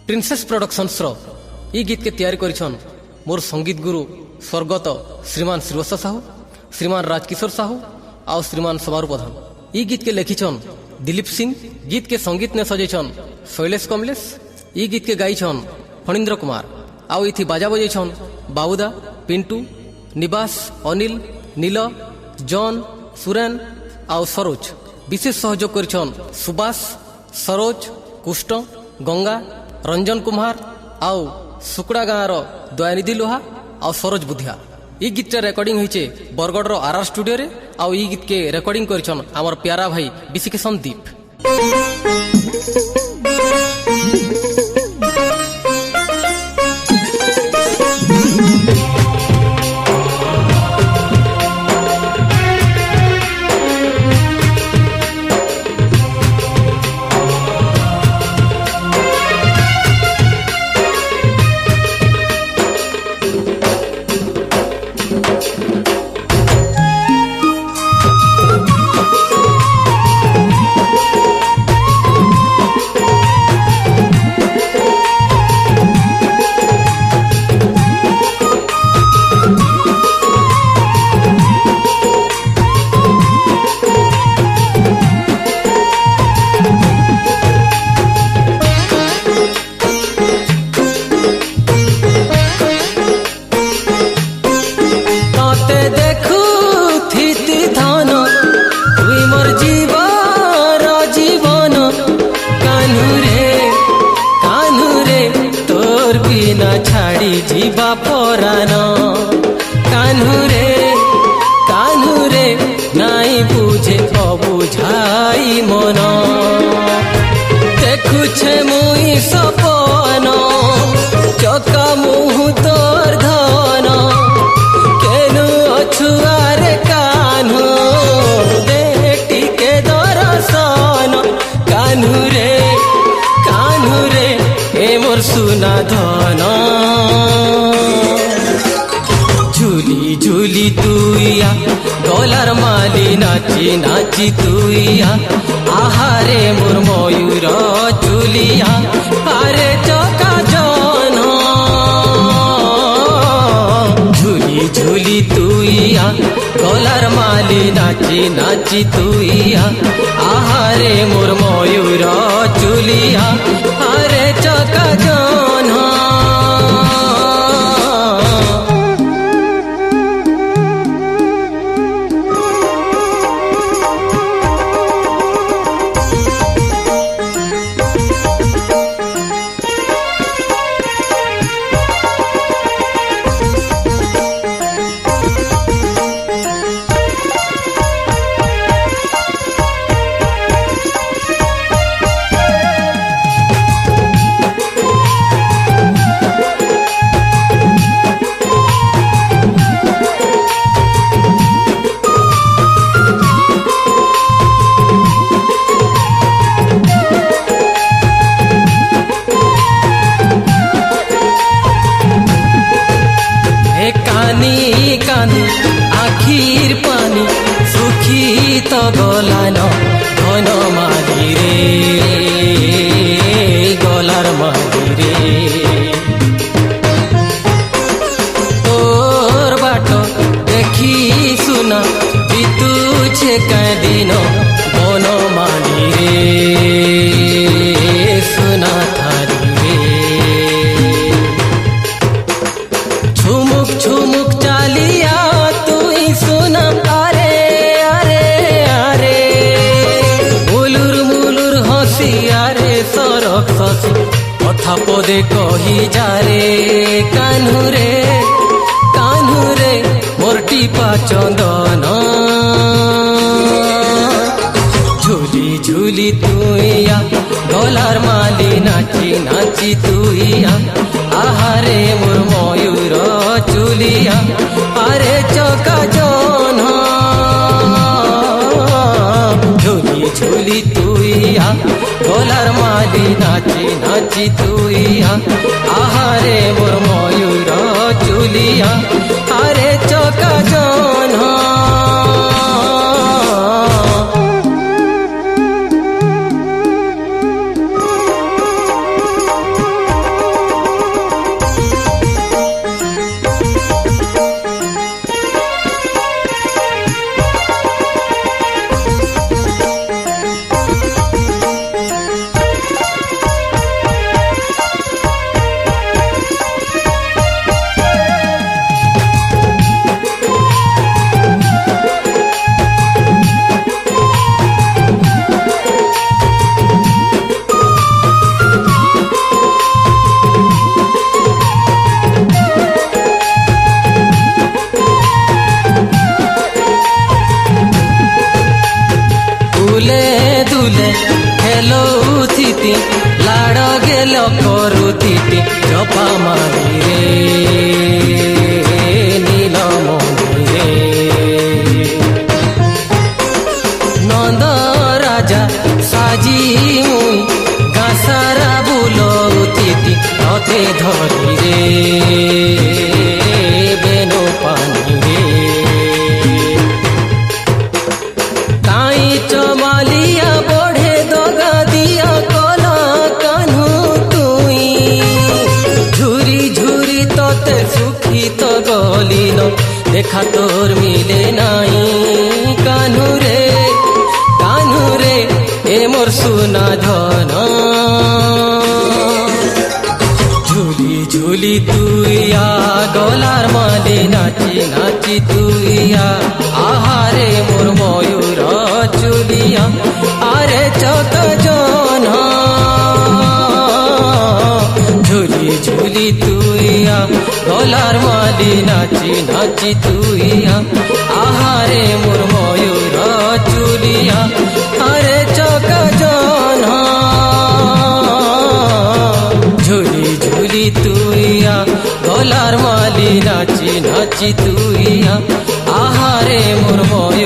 Princess ପ୍ରଡକ୍ସନ୍ସର ଇ ଗୀତକେ ତିଆରି କରିଛନ୍ ମୋର ସଙ୍ଗୀତ ଗୁରୁ ସ୍ୱର୍ଗତ ଶ୍ରୀମାନ ଶ୍ରୀବତ୍ସ ସାହୁ, ଶ୍ରୀମାନ ରାଜକିଶୋର ସାହୁ ଆଉ ଶ୍ରୀମାନ ସମାରୁ ପ୍ରଧାନ। ଇ ଗୀତକେ ଲେଖିଛନ୍ ଦିଲ୍ଲୀପ ସିଂ। ଗୀତକେ ସଙ୍ଗୀତ ନେ ସଜେଇଛନ୍ ଶୈଲେଶ କମଲେଶ। ଇ ଗୀତକେ ଗାଇଛନ୍ ଫଣୀନ୍ଦ୍ର କୁମାର। ଆଉ ଇଥି ବାଜା ବଜେଇଛନ୍ ବାବୁଦା, ପିଣ୍ଟୁ, ନିବାସ, ଅନିଲ, ନୀଲ, ଜନ୍, ସୁରେନ ଆଉ ସରୋଜ। ବିଶେଷ ସହଯୋଗ କରିଛନ୍ ସୁବାସ, ସରୋଜ, କୁଷ୍ଟ, ଗଙ୍ଗା, ରଞ୍ଜନ କୁମାର ଆଉ ସୁକୁଡ଼ା ଗାଁର ଦୟାନିଧି ଲୁହା ଆଉ ସରୋଜ ବୁଧିଆ। ଇ ଗୀତଟା ରେକର୍ଡିଂ ହୋଇଛେ ବରଗଡ଼ର ଆର୍ଆର୍ ଷ୍ଟୁଡ଼ିଓରେ। ଆଉ ଇ ଗୀତକେ ରେକର୍ଡିଂ କରିଛନ୍ ଆମର ପ୍ୟାରା ଭାଇ ବିସିକେ ସନ୍ଦୀପ। जीवा परान कान्हुरे कान्हुरे नाई बुझे अबुझाई मन देखुछे मुई सपन चका मुह तोर धन केनु अछुआरे कान्हु दे टिके दरसन कान्हुरे कान्हुरे ए मोर सुना धन झूली झूली तुइया गलार माली नाची नाची तुइया आहारे मोर मयूर चुलिया आरे चका जन झूली झूली तुइया गलार माली नाची नाची तुइया आहारे मोर मयूर चुलिया आरे चका जन आखिर पानी सुखी तो गलान धन माली रे गलार माली रे तोर बाट देखी सुना बीतुछे कई दिन बन माली रे सुना थारी रे झुमुक झुमुक चालिया सुना आरे आरे आरे मुलुर मुलुर हसी आरे सरक ससी कथा पदे कही जारे कान्हुरे कान्हुरे मोर टीपा चंदन झूली झूली तुइया गलार माली नाची नाची तुइया आहारे मोर मयूर चुलिया आरे चका जन झूली झूली तुइया गलार माली नाची नाची तुइया आहारे मोर मयूर चुलिया आरे चका जन କରୁତିଟି ଜପା ମାଳିରେ ନୀଳମଣିରେ ନନ୍ଦ ରାଜା ସାଜି ମୁଇଁ ଗାଁସାରା ବୁଲଉତିଟି ତତେ ଧରିରେ ବେନୁ ପାଣିରେ କାଇଁ ଚମାଲିଆ ବଢେ ଦଗା দিয়া কলা কানু তুই ঝুরি ঝুরি ততে সুখী তো গলিল দেখা তোর মিলে নাই কানুরে এ মোর সোনা ধন ঝুলি ঝুলি তুইয়া গলার মালে নাচি নাচি তুইয়া আহারে মোর ময়ূর চুলিয়া আরে চক জন ঝুলি ঝুলি তুইয়া গলার মালি নাচি নাচি তুইয়া আহারে মোর ময়ূর চুলিয়া আরে চক জন ঝুলি ঝুলি তুইয়া গলার মালি নাচি নাচি তুইয়া আহারে মোর ময়ূর